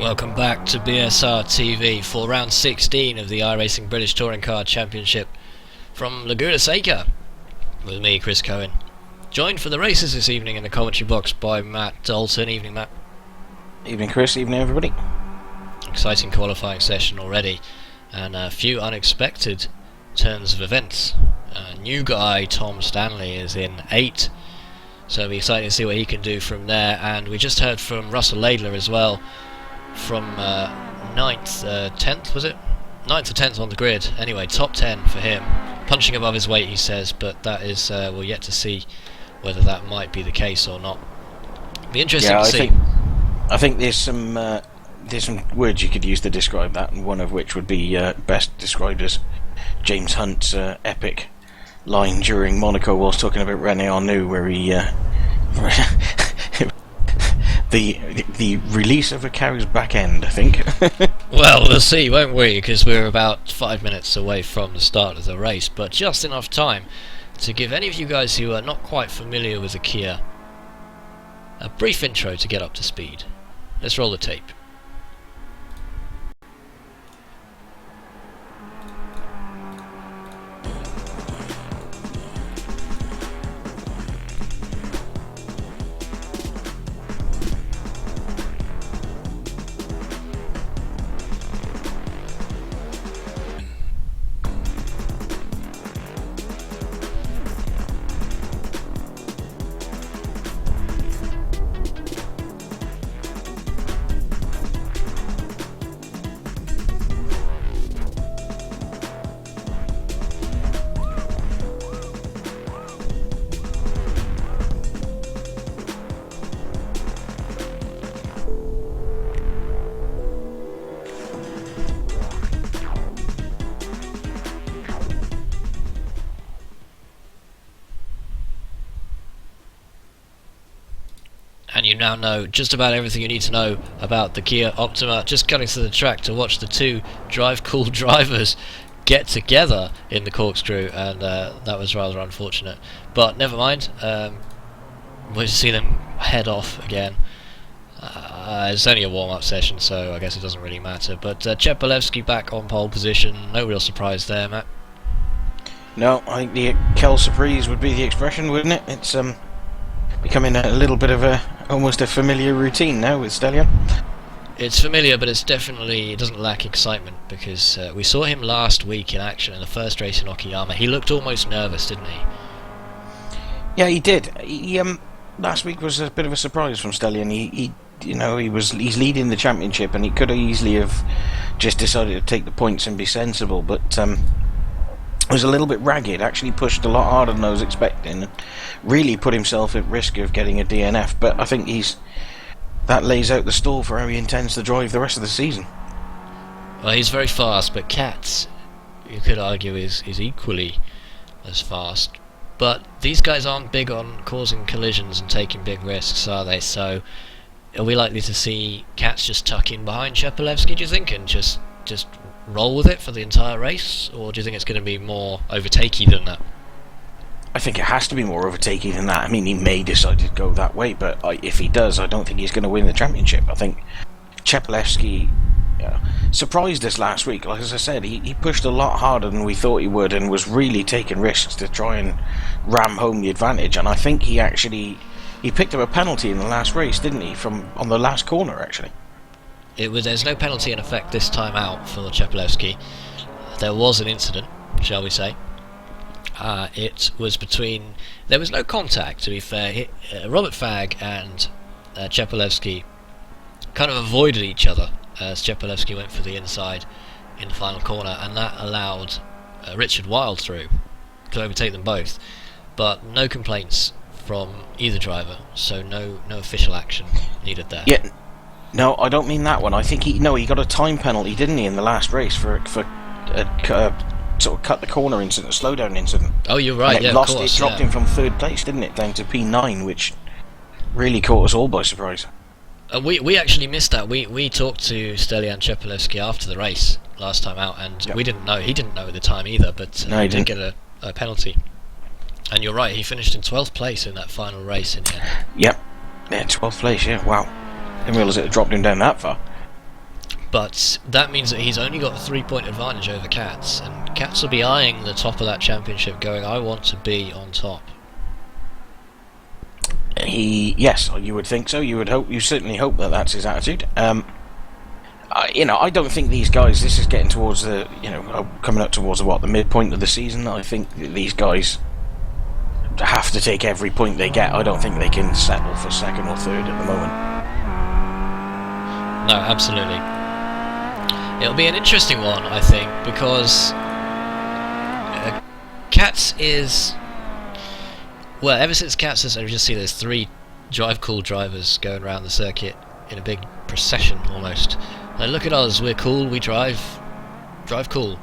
Welcome back to BSR TV for round 16 of the iRacing British Touring Car Championship from Laguna Seca with me, Chris Cohen. Joined for the races this evening in the commentary box by Matt Dalton. Evening, Matt. Evening, Chris. Evening, everybody. Exciting qualifying session already and a few unexpected turns of events. New guy Tom Stanley is in 8th, so it'll be exciting to see what he can do from there. And we just heard from Russell Laidler as well, from 9th, 10th was it? 9th or 10th on the grid. Anyway, top 10 for him. Punching above his weight, he says, but that is, we're yet to see whether that might be the case or not. Be interesting to see. I think there's some words you could use to describe that, and one of which would be best described as James Hunt's epic line during Monaco whilst talking about René Arnoux, where he the release of a cow's back end, I think. Well, we'll see, won't we? Because we're about 5 minutes away from the start of the race, but just enough time to give any of you guys who are not quite familiar with the Kia a brief intro to get up to speed. Let's roll the tape. And you now know just about everything you need to know about the Kia Optima. Just cutting to the track to watch the two drive cool drivers get together in the corkscrew, and that was rather unfortunate. But never mind, we'll see them head off again. It's only a warm-up session, so I guess it doesn't really matter. But Chepalevsky back on pole position, no real surprise there, Matt. No, I think the Quelle Surprise would be the expression, wouldn't it? It's becoming a little bit of almost a familiar routine now with Stellion. It's familiar, but it doesn't lack excitement, because we saw him last week in action in the first race in Okayama. He looked almost nervous, didn't he? Yeah, he did. Last week was a bit of a surprise from Stellion. He's leading the championship, and he could easily have just decided to take the points and be sensible, but was a little bit ragged, actually pushed a lot harder than I was expecting, and really put himself at risk of getting a DNF. But I think that lays out the stall for how he intends to drive the rest of the season. Well, he's very fast, but Katz, you could argue, is equally as fast. But these guys aren't big on causing collisions and taking big risks, are they? So are we likely to see Katz just tuck in behind Chepalevsky, do you think, and just roll with it for the entire race, or do you think it's going to be more overtakey than that? I think it has to be more overtakey than that. I mean, he may decide to go that way, but if he does, I don't think he's going to win the championship. I think Chepalevsky surprised us last week. Like as I said, he pushed a lot harder than we thought he would, and was really taking risks to try and ram home the advantage. And I think he picked up a penalty in the last race, didn't he, on the last corner, actually. There's no penalty in effect this time out for Chepalevsky. There was an incident, shall we say. It was there was no contact, to be fair. Robert Fagg and Chepalevsky kind of avoided each other as Chepalevsky went for the inside in the final corner, and that allowed Richard Wilde through to overtake them both. But no complaints from either driver, so no official action needed there. Yeah. No, I don't mean that one. I think he got a time penalty, didn't he, in the last race for sort of cut the corner incident, a slowdown incident. Oh, you're right. And it dropped him from 3rd place, didn't it, down to P9, which really caught us all by surprise. We actually missed that. We talked to Stellion Chepalevsky after the race last time out, and we didn't know. He didn't know at the time either, but he did get a penalty. And you're right, he finished in 12th place in that final race in the end. Yep. Yeah, 12th place, yeah, wow. Didn't realise it had dropped him down that far. but that means that he's only got a 3-point advantage over Katz, and Katz will be eyeing the top of that championship going, I want to be on top. Yes, you would think so. You certainly hope that that's his attitude. I don't think these guys, this is getting towards the, coming up towards the midpoint of the season. I think these guys have to take every point they get. I don't think they can settle for second or third at the moment. No, absolutely. It'll be an interesting one, I think, because Katz is... Well, ever since Katz has, I just see there's 3 drive cool drivers going around the circuit in a big procession almost. Like, look at us, we're cool, we drive cool.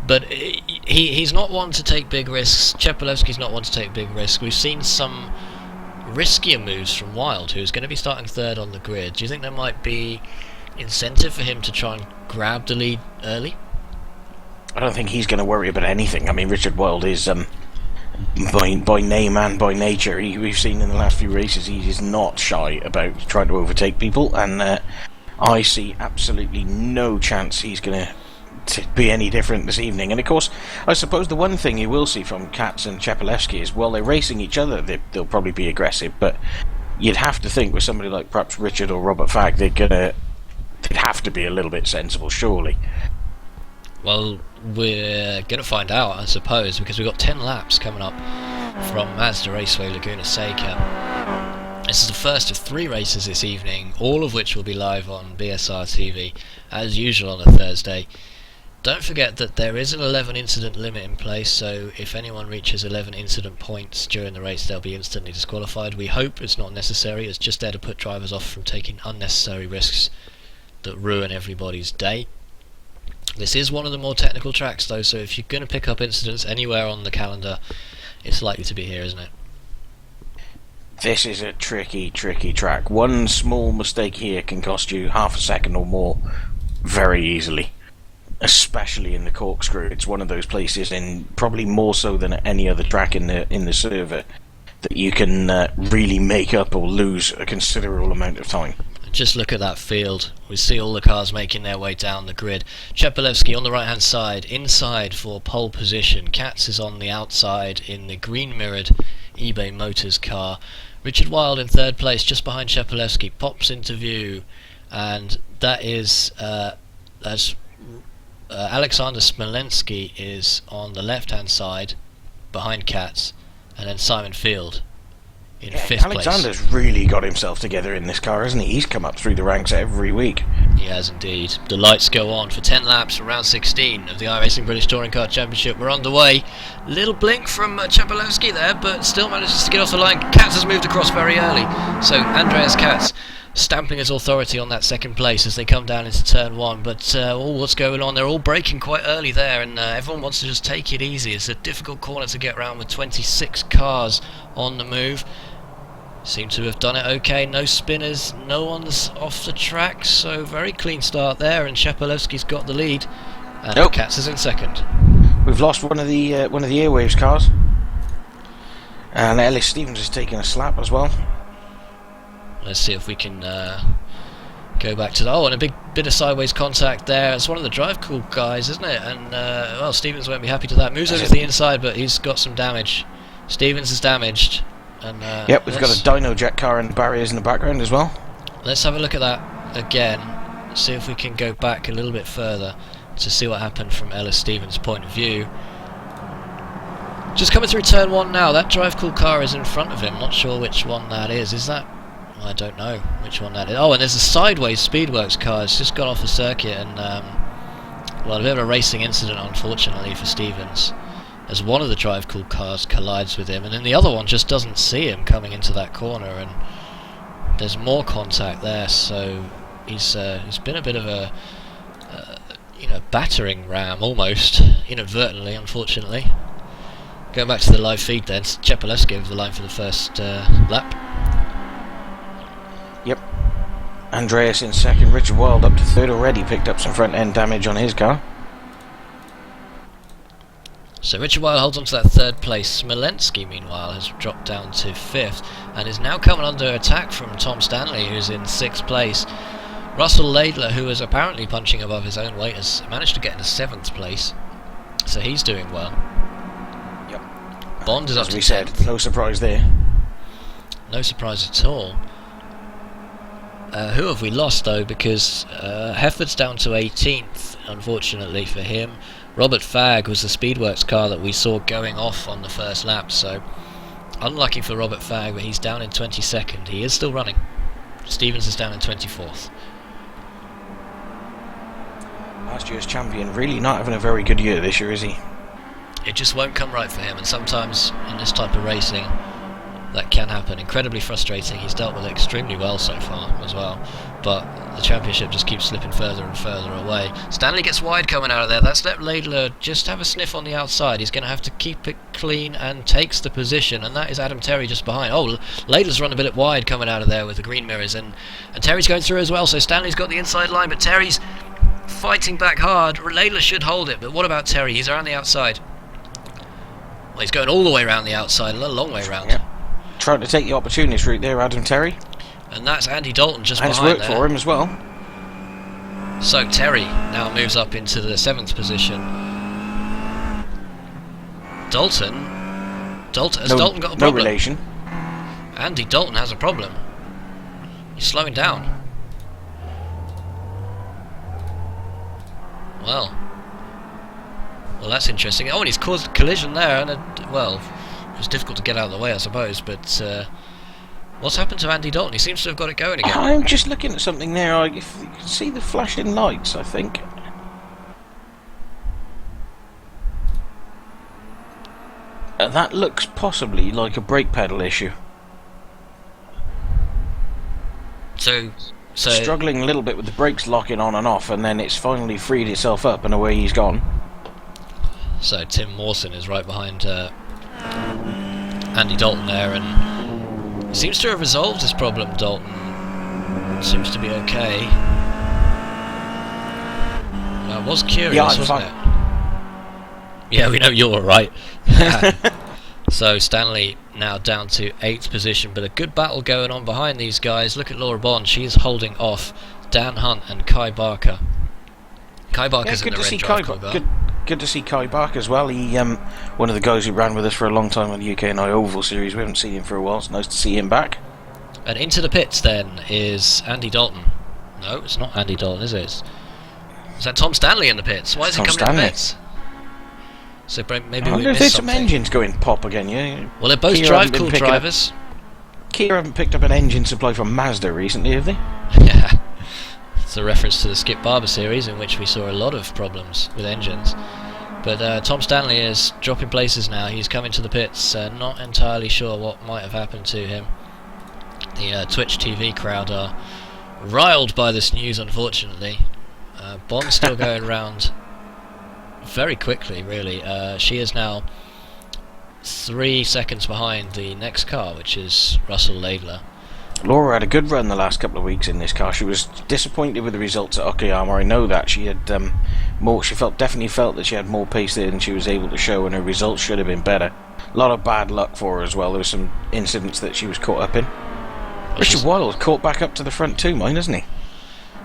But he's not one to take big risks. Chepelowski's not one to take big risks. We've seen some riskier moves from Wild, who's going to be starting third on the grid. Do you think there might be incentive for him to try and grab the lead early? I don't think he's going to worry about anything. I mean, Richard Wild is, by name and by nature, we've seen in the last few races, he is not shy about trying to overtake people, and I see absolutely no chance he's going to be any different this evening. And of course, I suppose the one thing you will see from Katz and Chepelewski is, while they're racing each other, they'll probably be aggressive, but you'd have to think with somebody like perhaps Richard or Robert Fagg, they'd have to be a little bit sensible, surely. Well, we're going to find out, I suppose, because we've got 10 laps coming up from Mazda Raceway Laguna Seca. This is the first of 3 races this evening, all of which will be live on BSR TV, as usual on a Thursday. Don't forget that there is an 11 incident limit in place, so if anyone reaches 11 incident points during the race, they'll be instantly disqualified. We hope it's not necessary, it's just there to put drivers off from taking unnecessary risks that ruin everybody's day. This is one of the more technical tracks though, so if you're going to pick up incidents anywhere on the calendar, it's likely to be here, isn't it? This is a tricky track. One small mistake here can cost you half a second or more very easily. Especially in the corkscrew. It's one of those places, in probably more so than any other track in the server, that you can really make up or lose a considerable amount of time. Just look at that field. We see all the cars making their way down the grid. Chepelewski on the right hand side, inside for pole position. Katz is on the outside in the green mirrored eBay Motors car. Richard Wild in third place, just behind Chepelewski, pops into view, and that is Alexander Smolensky is on the left hand side behind Katz, and then Simon Field in 5th place. Alexander's really got himself together in this car, hasn't he? He's come up through the ranks every week. He has indeed. The lights go on for 10 laps from round 16 of the iRacing British Touring Car Championship. We're underway. Little blink from Chepelewski there, but still manages to get off the line. Katz has moved across very early, so Andreas Katz stamping his authority on that second place as they come down into turn 1. But what's going on? They're all braking quite early there, and everyone wants to just take it easy. It's a difficult corner to get around with 26 cars on the move. Seem to have done it okay. No spinners, no one's off the track, so very clean start there, and Chepelewski's got the lead, and Katz is in second. We've lost one of the Airwaves cars, and Ellis Stevens has taken a slap as well. Let's see if we can go back to and a big bit of sideways contact there. It's one of the drive cool guys, isn't it? And well, Stevens won't be happy to that. Moves over to the inside, but he's got some damage. Stevens is damaged. And yep, we've got a Dyno Jet car and barriers in the background as well. Let's have a look at that again. See if we can go back a little bit further to see what happened from Ellis Stevens' point of view. Just coming through turn 1 now. That drive cool car is in front of him. Not sure which one that is. Is that? I don't know which one that is. Oh, and there's a sideways Speedworks car. It's just gone off the circuit, and well, a bit of a racing incident, unfortunately, for Stevens, as one of the drive cool cars collides with him, and then the other one just doesn't see him coming into that corner, and there's more contact there. So he's been a bit of a battering ram, almost inadvertently, unfortunately. Going back to the live feed then, Chepelewski over the line for the first lap. Yep. Andreas in second, Richard Wild up to third already, picked up some front end damage on his car. So Richard Wild holds on to that third place. Smolensky, meanwhile, has dropped down to 5th and is now coming under attack from Tom Stanley, who's in 6th place. Russell Laidler, who was apparently punching above his own weight, has managed to get into 7th place, so he's doing well. Yep. Bond is up As to we said, 10th. no surprise there. No surprise at all. Who have we lost though? Because Hefford's down to 18th, unfortunately for him. Robert Fagg was the Speedworks car that we saw going off on the first lap, so unlucky for Robert Fagg, but he's down in 22nd. He is still running. Stevens is down in 24th. Last year's champion, really not having a very good year this year, is he? It just won't come right for him, and sometimes in this type of racing that can happen. Incredibly frustrating. He's dealt with it extremely well so far as well, but the championship just keeps slipping further and further away. Stanley gets wide coming out of there. That's let Laidler just have a sniff on the outside. He's going to have to keep it clean and takes the position, and that is Adam Terry just behind. Oh, Laidler's run a bit wide coming out of there with the green mirrors, and Terry's going through as well, so Stanley's got the inside line, but Terry's fighting back hard. Laidler should hold it, but what about Terry? He's around the outside. Well, he's going all the way around the outside, a long way round. Yep. Trying to take the opportunist route there, Adam Terry. And that's Andy Dalton just and behind it's worked for him as well. So Terry now moves up into the 7th position. Dalton has Dalton got a problem? No relation. Andy Dalton has a problem. He's slowing down. Well, that's interesting. Oh, and he's caused a collision there, and it was difficult to get out of the way, I suppose, but what's happened to Andy Dalton? He seems to have got it going again. I'm just looking at something there. If you can see the flashing lights, I think. That looks possibly like a brake pedal issue. So struggling a little bit with the brakes locking on and off, and then it's finally freed itself up, and away he's gone. So Tim Mawson is right behind Andy Dalton there, and seems to have resolved his problem. Dalton seems to be okay. I was curious, wasn't it? Yeah, we know you're alright. So Stanley now down to 8th position, but a good battle going on behind these guys. Look at Laura Bond, she's holding off Dan Hunt and Kai Barker. Kai Barker's in the red drive car. Good to see Kai Barker as well. He one of the guys who ran with us for a long time on the UK and I Oval Series. We haven't seen him for a while. It's nice to see him back. And into the pits then is Andy Dalton. No, it's not Andy Dalton, is it? Is that Tom Stanley in the pits? Why is he coming in the pits? So maybe we missed there's something. some engines going pop again, yeah. Well, they're both drive-cooled drivers. Kia haven't picked up an engine supply from Mazda recently, have they? Yeah. It's a reference to the Skip Barber series, in which we saw a lot of problems with engines. But Tom Stanley is dropping places now. He's coming to the pits, not entirely sure what might have happened to him. The Twitch TV crowd are riled by this news, unfortunately. Bond's still going round very quickly, really. She is now 3 seconds behind the next car, which is Russell Laidler. Laura had a good run the last couple of weeks in this car. She was disappointed with the results at Okayama. I know that she had more. She definitely felt that she had more pace there than she was able to show, and her results should have been better. A lot of bad luck for her as well. There were some incidents that she was caught up in. Richard Wiles caught back up to the front too, mine, hasn't he?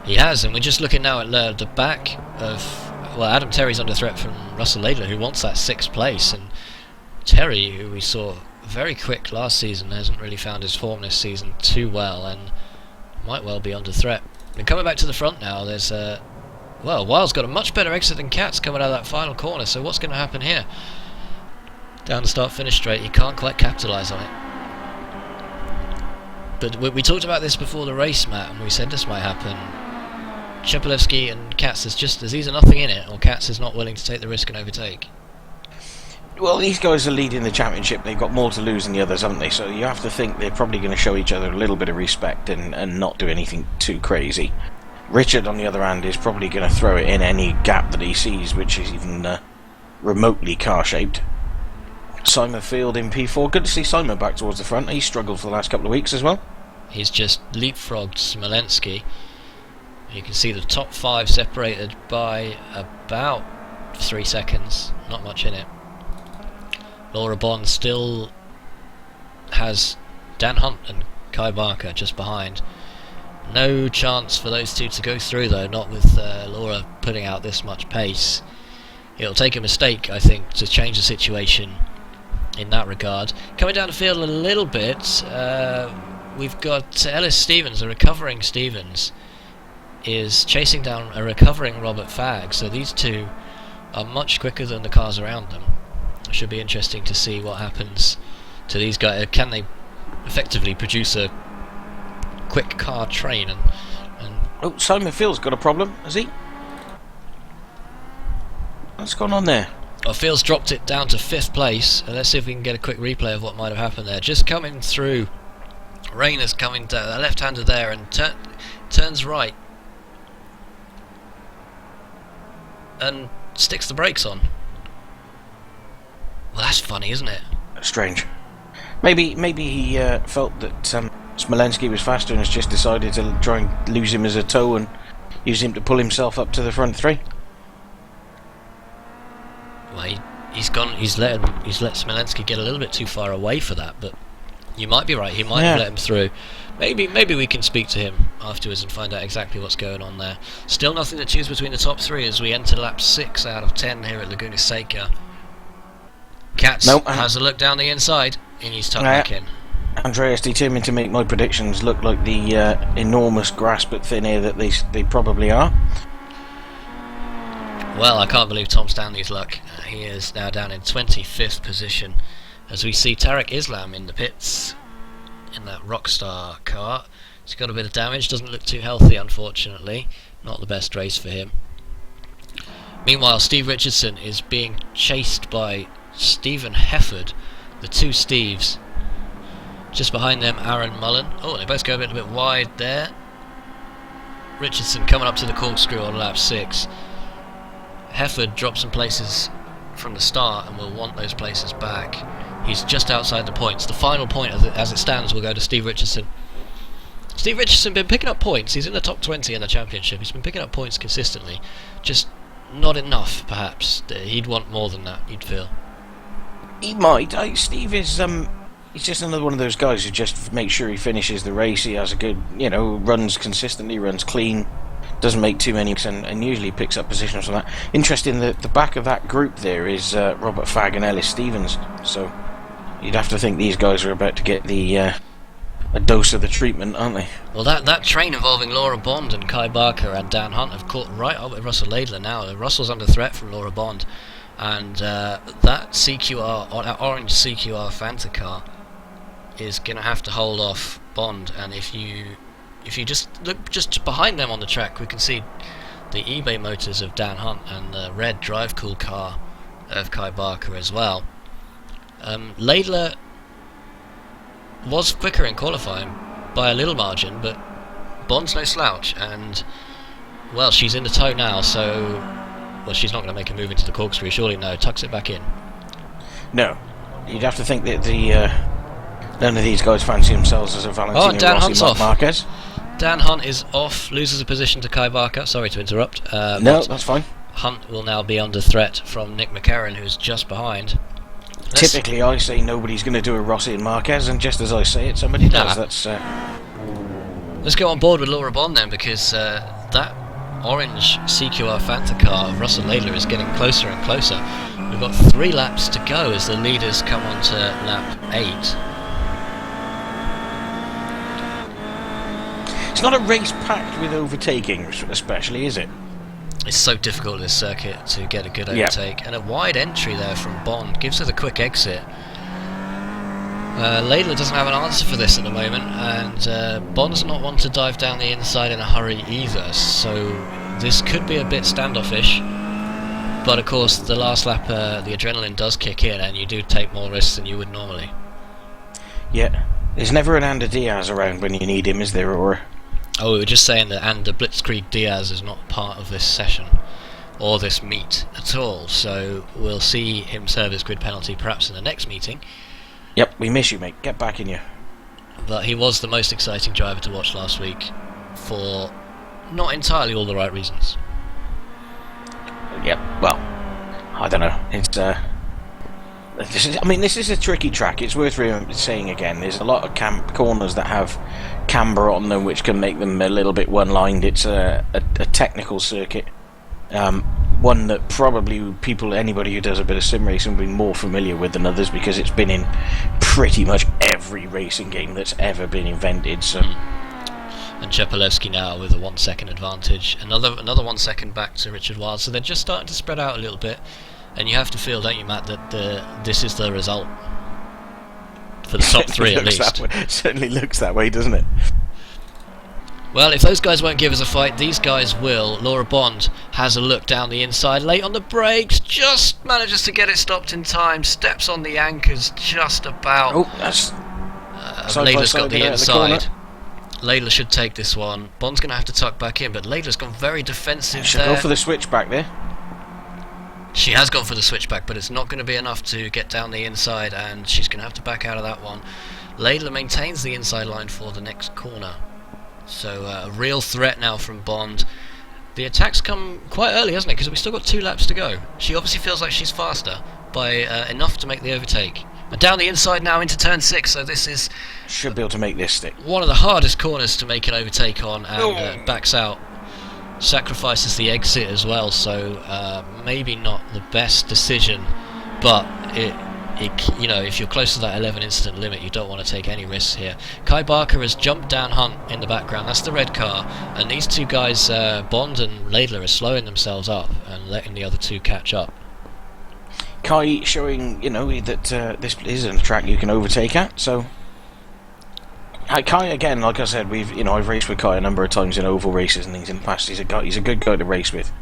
He has, and we're just looking now at the back of. Well, Adam Terry's under threat from Russell Laidler, who wants that 6th place, and Terry, who we saw very quick last season, hasn't really found his form this season too well, and might well be under threat. And coming back to the front now, there's Wiles got a much better exit than Katz coming out of that final corner, so what's going to happen here? Down the start-finish straight, he can't quite capitalise on it. But we talked about this before the race, Matt, and we said this might happen. Chepelevsky and Katz, there's either nothing in it, or Katz is not willing to take the risk and overtake. Well, these guys are leading the championship. They've got more to lose than the others, haven't they? So you have to think they're probably going to show each other a little bit of respect and not do anything too crazy. Richard, on the other hand, is probably going to throw it in any gap that he sees, which is even remotely car-shaped. Simon Field in P4. Good to see Simon back towards the front. He's struggled for the last couple of weeks as well. He's just leapfrogged Smolensky. You can see the top 5 separated by about 3 seconds. Not much in it. Laura Bond still has Dan Hunt and Kai Barker just behind. No chance for those two to go through though, not with Laura putting out this much pace. It'll take a mistake, I think, to change the situation in that regard. Coming down the field a little bit, we've got Ellis Stevens, a recovering Stevens, is chasing down a recovering Robert Fagg, so these two are much quicker than the cars around them. It should be interesting to see what happens to these guys. Can they effectively produce a quick car train? And Oh, Simon Field's got a problem, has he? What's going on there? well, Fields dropped it down to 5th place, and let's see if we can get a quick replay of what might have happened there. Just coming through, Rayner's coming down, left-hander there, and turns right and sticks the brakes on. Well, that's funny, isn't it? Strange. Maybe he felt that Smolenski was faster and has just decided to try and lose him as a tow and use him to pull himself up to the front three. Well, he's let Smolenski get a little bit too far away for that, but you might be right. He might have let him through. Maybe we can speak to him afterwards and find out exactly what's going on there. Still nothing to choose between the top three as we enter lap 6 out of 10 here at Laguna Seca. Katz has a look down the inside. He needs to tuck back in. Andreas determined to make my predictions look like the enormous grasp at thin air that they probably are. Well, I can't believe Tom Stanley's luck. He is now down in 25th position as we see Tarek Islam in the pits in that Rockstar car. He's got a bit of damage, doesn't look too healthy unfortunately. Not the best race for him. Meanwhile, Steve Richardson is being chased by Stephen Hefford, the two Steves. Just behind them, Aaron Mullen. Oh, they both go a bit wide there. Richardson coming up to the corkscrew on lap 6. Hefford dropped some places from the start and will want those places back. He's just outside the points. The final point as it stands will go to Steve Richardson. Steve Richardson been picking up points. He's in the top 20 in the championship. He's been picking up points consistently. Just not enough, perhaps. He'd want more than that, you'd feel. He might. Steve is he's just another one of those guys who just makes sure he finishes the race. He has a good, runs consistently, runs clean, doesn't make too many, and usually picks up positions from that. Interesting that the back of that group there is Robert Fagg and Ellis Stevens. So you'd have to think these guys are about to get a dose of the treatment, aren't they? Well, that train involving Laura Bond and Kai Barker and Dan Hunt have caught right up with Russell Laidler now. Russell's under threat from Laura Bond, and that CQR, that orange CQR Fanta car, is going to have to hold off Bond. And if you just look just behind them on the track, we can see the eBay motors of Dan Hunt and the red Drive Cool car of Kai Barker as well. Laidler was quicker in qualifying by a little margin, but Bond's no slouch, and well, she's in the tow now, so well, she's not going to make a move into the corkscrew, surely. No, tucks it back in. No, you'd have to think that none of these guys fancy themselves as a Valentino Dan Rossi, Hunt's Marc off. Marquez. Dan Hunt is off, loses a position to Kai Barker. Sorry to interrupt. No, that's fine. Hunt will now be under threat from Nick McCarron, who's just behind. Typically, I say nobody's going to do a Rossi and Marquez, and just as I say it, somebody does. That's. Let's go on board with Laura Bond then, because that orange CQR Fanta car of Russell Laidler is getting closer and closer. We've got 3 laps to go as the leaders come on to lap 8. It's not a race packed with overtaking, especially, is it? It's so difficult this circuit to get a good overtake, and a wide entry there from Bond gives her the quick exit. Laidler doesn't have an answer for this at the moment, and Bond's not one to dive down the inside in a hurry either, so this could be a bit standoffish. But of course, the last lap, the adrenaline does kick in, and you do take more risks than you would normally. Yeah, there's never an Ander Diaz around when you need him, is there? Or oh, we were just saying that Ander Blitzkrieg Diaz is not part of this session or this meet at all, so we'll see him serve his grid penalty perhaps in the next meeting. Yep, we miss you, mate. Get back in you. But he was the most exciting driver to watch last week for not entirely all the right reasons. Yep, well, I don't know. It's This is a tricky track. It's worth saying again. There's a lot of corners that have camber on them, which can make them a little bit one-lined. It's a technical circuit, one that probably anybody who does a bit of sim racing will be more familiar with than others, because it's been in pretty much every racing game that's ever been invented. So. And Chepelewski now with a 1 second advantage. Another 1 second back to Richard Wilde. So they're just starting to spread out a little bit. And you have to feel, don't you, Matt, that this is the result for the top three at least. It certainly looks that way, doesn't it? Well, if those guys won't give us a fight, these guys will. Laura Bond has a look down the inside, late on the brakes, just manages to get it stopped in time, steps on the anchors just about. Oh, that's... Layla's got the inside. Layla should take this one. Bond's going to have to tuck back in, but Layla's gone very defensive Should there. go for the switchback there. She has gone for the switchback, but it's not going to be enough to get down the inside, and she's going to have to back out of that one. Layla maintains the inside line for the next corner. So a real threat now from Bond. The attack's come quite early, hasn't it? Because we've still got 2 laps to go. She obviously feels like she's faster by enough to make the overtake. And down the inside now into turn 6, so this is... Should be able to make this stick. One of the hardest corners to make an overtake on, and backs out. Sacrifices the exit as well, so maybe not the best decision, but if you're close to that 11 incident limit, you don't want to take any risks here. Kai Barker has jumped down Hunt in the background. That's the red car, and these two guys, Bond and Laidler, are slowing themselves up and letting the other two catch up. Kai showing, that this isn't a track you can overtake at, so... Kai, again, like I said, I've raced with Kai a number of times in oval races and things in the past. He's a good guy to race with.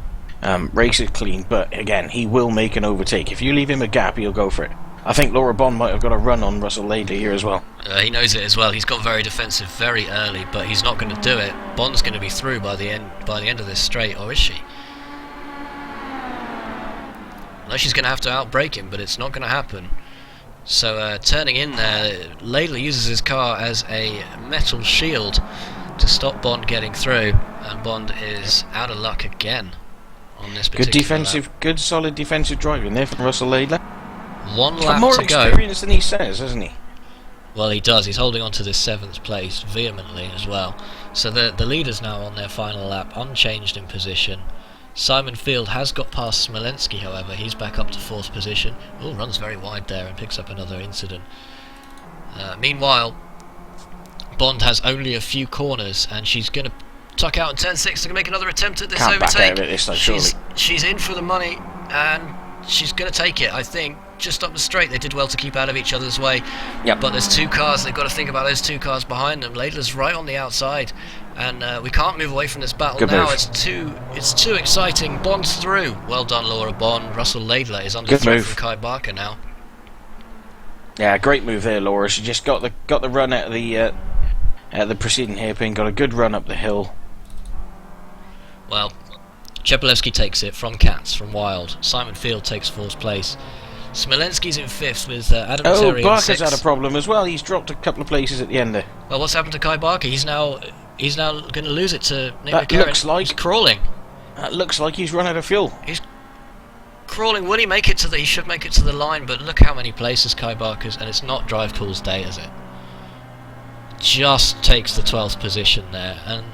Races clean, but again, he will make an overtake. If you leave him a gap, he'll go for it. I think Laura Bond might have got a run on Russell Laidler here as well. He knows it as well. He's got very defensive very early, but he's not going to do it. Bond's going to be through by the end of this straight, or is she? No, she's going to have to outbrake him, but it's not going to happen. So turning in there, Laidler uses his car as a metal shield to stop Bond getting through, and Bond is out of luck again on this particular lap. Good solid defensive driving there from Russell Laidler. 1 He's lap more to go. experience than he says, hasn't he? Well, he does. He's holding on to this 7th place vehemently as well. So the leader's now on their final lap, unchanged in position. Simon Field has got past Smolenski, however. He's back up to 4th position. Oh, runs very wide there and picks up another incident. Meanwhile, Bond has only a few corners, and she's going to tuck out in turn 6 to make another attempt at this overtake. Back out of it this time, surely. She's in for the money, and she's going to take it, I think. Just up the straight, they did well to keep out of each other's way. Yep. But there's 2 cars, they've got to think about those 2 cars behind them. Laidler's right on the outside, and we can't move away from this battle. Good now. move. It's too exciting. Bond's through. Well done, Laura Bond. Russell Laidler is under threat from Kai Barker now. Yeah, great move there, Laura. She just got the run out of the preceding hairpin, got a good run up the hill. Well, Chepelewski takes it from Katz, from Wild. Simon Field takes 4th place. Smolenski's in 5th with Adam Terry in 6th. Barker's had a problem as well. He's dropped a couple of places at the end there. Well, what's happened to Kai Barker? He's now going to lose it to Nick That McCarron. looks like... He's crawling. That looks like he's run out of fuel. He's crawling. Will he make it to the... He should make it to the line, but look how many places Kai Barker's... And it's not Drive Cool's day, is it? Just takes the 12th position there, and...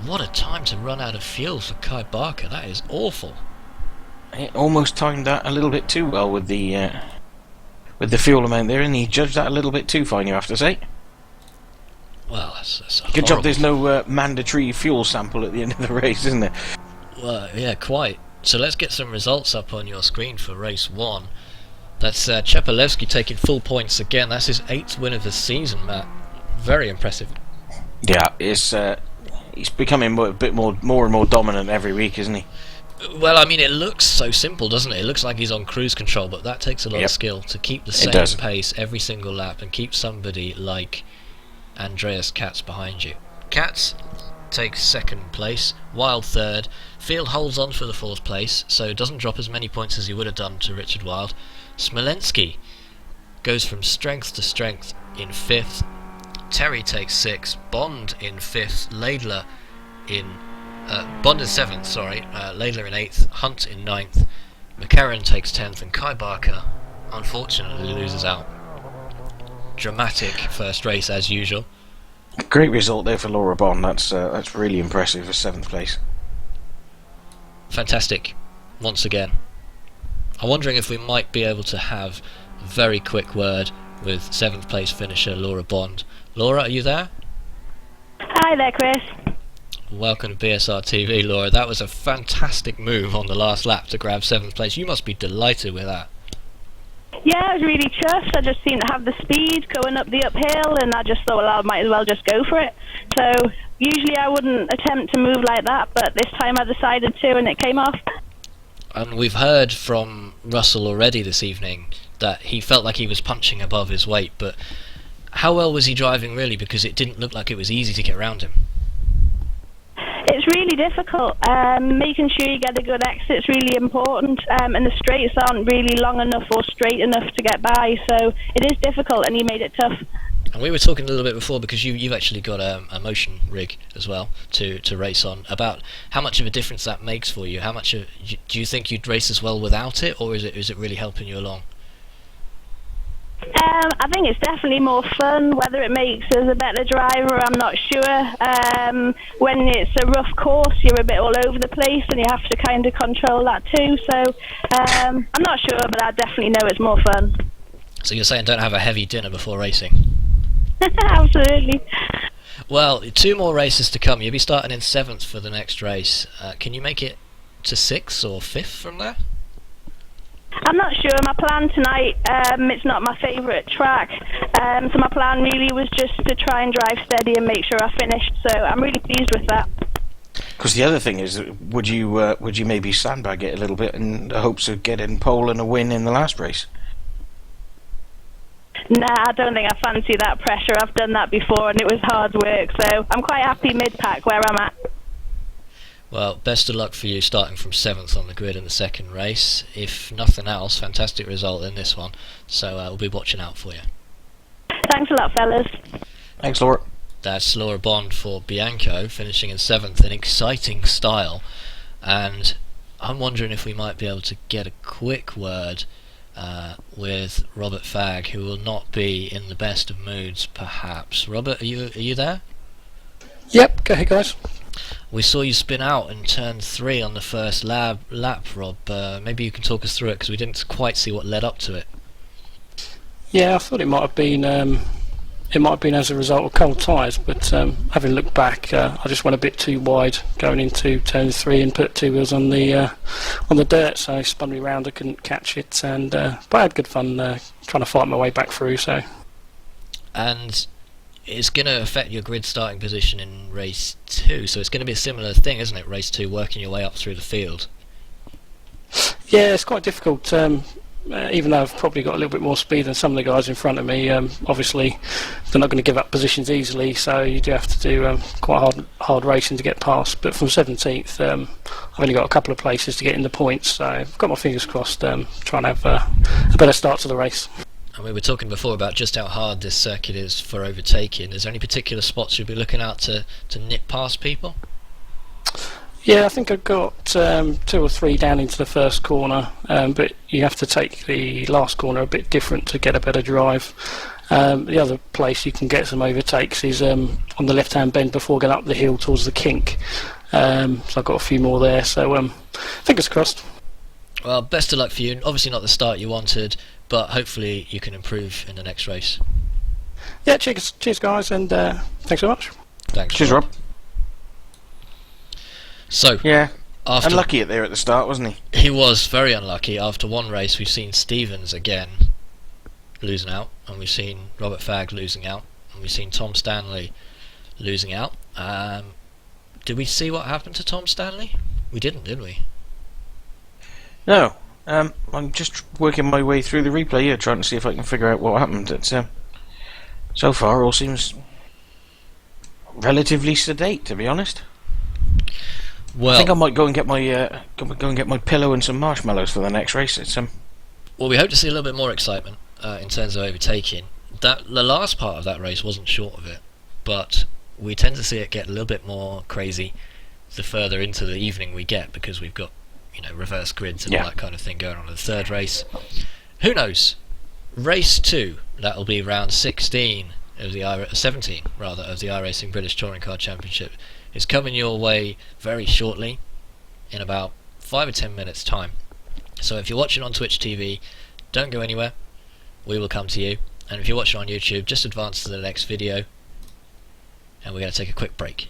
What a time to run out of fuel for Kai Barker. That is awful. He almost timed that a little bit too well with the fuel amount there, and he judged that a little bit too fine, you have to say. Well, that's good job there's no mandatory fuel sample at the end of the race, isn't there? Well, yeah, quite. So let's get some results up on your screen for race 1. That's Chepelewski taking full points again. That's his 8th win of the season, Matt. Very impressive. Yeah, he's becoming a bit more and more dominant every week, isn't he? Well, I mean, it looks so simple, doesn't it? It looks like he's on cruise control, but that takes a lot of skill to keep the same pace every single lap and keep somebody like Andreas Katz behind you. Katz takes 2nd place, Wild 3rd. Field holds on for the 4th place, so doesn't drop as many points as he would have done to Richard Wild. Smolenski goes from strength to strength in 5th. Terry takes 6th. Bond in 5th. Laidler in... Bond in 7th, sorry. Laidler in 8th. Hunt in 9th. McCarron takes 10th. And Kai Barker unfortunately loses out. Dramatic first race as usual. Great result there for Laura Bond. That's really impressive for 7th place. Fantastic, once again. I'm wondering if we might be able to have a very quick word with 7th place finisher Laura Bond. Laura, are you there? Hi there, Chris. Welcome to BSR TV, Laura. That was a fantastic move on the last lap to grab 7th place. You must be delighted with that. Yeah, I was really chuffed. I just seemed to have the speed going up the uphill, and I just thought, well, I might as well just go for it. So usually I wouldn't attempt to move like that, but this time I decided to, and it came off. And we've heard from Russell already this evening that he felt like he was punching above his weight, but how well was he driving really? Because it didn't look like it was easy to get around him. It's really difficult. Making sure you get a good exit is really important, and the straights aren't really long enough or straight enough to get by, so it is difficult, and he made it tough. And we were talking a little bit before, because you've actually got a motion rig as well to race on, about how much of a difference that makes for you. Do you think you'd race as well without it, or is it really helping you along? I think it's definitely more fun. Whether it makes us a better driver, I'm not sure. When it's a rough course, you're a bit all over the place, and you have to kind of control that too. So I'm not sure, but I definitely know it's more fun. So you're saying don't have a heavy dinner before racing? Absolutely. Well, 2 more races to come. You'll be starting in 7th for the next race. Can you make it to 6th or 5th from there? I'm not sure. My plan tonight, it's not my favourite track, so my plan really was just to try and drive steady and make sure I finished, so I'm really pleased with that. Because the other thing is, would you maybe sandbag it a little bit in the hopes of getting pole and a win in the last race? Nah, I don't think I fancy that pressure. I've done that before and it was hard work, so I'm quite happy mid-pack where I'm at. Well, best of luck for you starting from 7th on the grid in the second race. If nothing else, fantastic result in this one, so we'll be watching out for you. Thanks a lot, fellas. Thanks, Laura. That's Laura Bond for Bianco, finishing in 7th in exciting style, and I'm wondering if we might be able to get a quick word with Robert Fagg, who will not be in the best of moods, perhaps. Robert, are you there? Yep, go ahead, guys. We saw you spin out in turn 3 on the first lap, Rob. Maybe you can talk us through it, because we didn't quite see what led up to it. Yeah, I thought it might have been as a result of cold tyres, but having looked back, I just went a bit too wide going into turn 3 and put 2 wheels on the dirt, so I spun me round. I couldn't catch it, but I had good fun trying to fight my way back through. So, and it's going to affect your grid starting position in race 2, so it's going to be a similar thing, isn't it? Race 2, working your way up through the field. Yeah, it's quite difficult. Even though I've probably got a little bit more speed than some of the guys in front of me, obviously they're not going to give up positions easily, so you do have to do quite hard racing to get past. But from 17th, I've only got a couple of places to get in the points, so I've got my fingers crossed, trying to have a better start to the race. And we were talking before about just how hard this circuit is for overtaking. Is there any particular spots you'll be looking out to nip past people? Yeah, I think I've got 2 or 3 down into the first corner, but you have to take the last corner a bit different to get a better drive. The other place you can get some overtakes is on the left-hand bend before going up the hill towards the kink. So I've got a few more there, so fingers crossed. Well, best of luck for you. Obviously not the start you wanted, but hopefully you can improve in the next race. Yeah, cheers guys, and thanks so much. Thanks. Cheers, Rob. So, yeah, after unlucky there at the start, wasn't he? He was very unlucky. After one race, we've seen Stevens again losing out, and we've seen Robert Fagg losing out, and we've seen Tom Stanley losing out. Did we see what happened to Tom Stanley? We didn't, did we? No. I'm just working my way through the replay here, trying to see if I can figure out what happened. It's so far all seems relatively sedate, to be honest. Well, I think I might go and get my pillow and some marshmallows for the next race. It's well, we hope to see a little bit more excitement in terms of overtaking. The last part of that race wasn't short of it, but we tend to see it get a little bit more crazy the further into the evening we get, because we've got reverse grids and all that kind of thing going on in the third race. who knows? Race 2, that'll be round 16 of the 17 rather of the iRacing British Touring Car Championship, is coming your way very shortly, in about 5 or 10 minutes time. So if you're watching on Twitch TV, don't go anywhere, we will come to you. And if you're watching on YouTube, just advance to the next video, and we're going to take a quick break.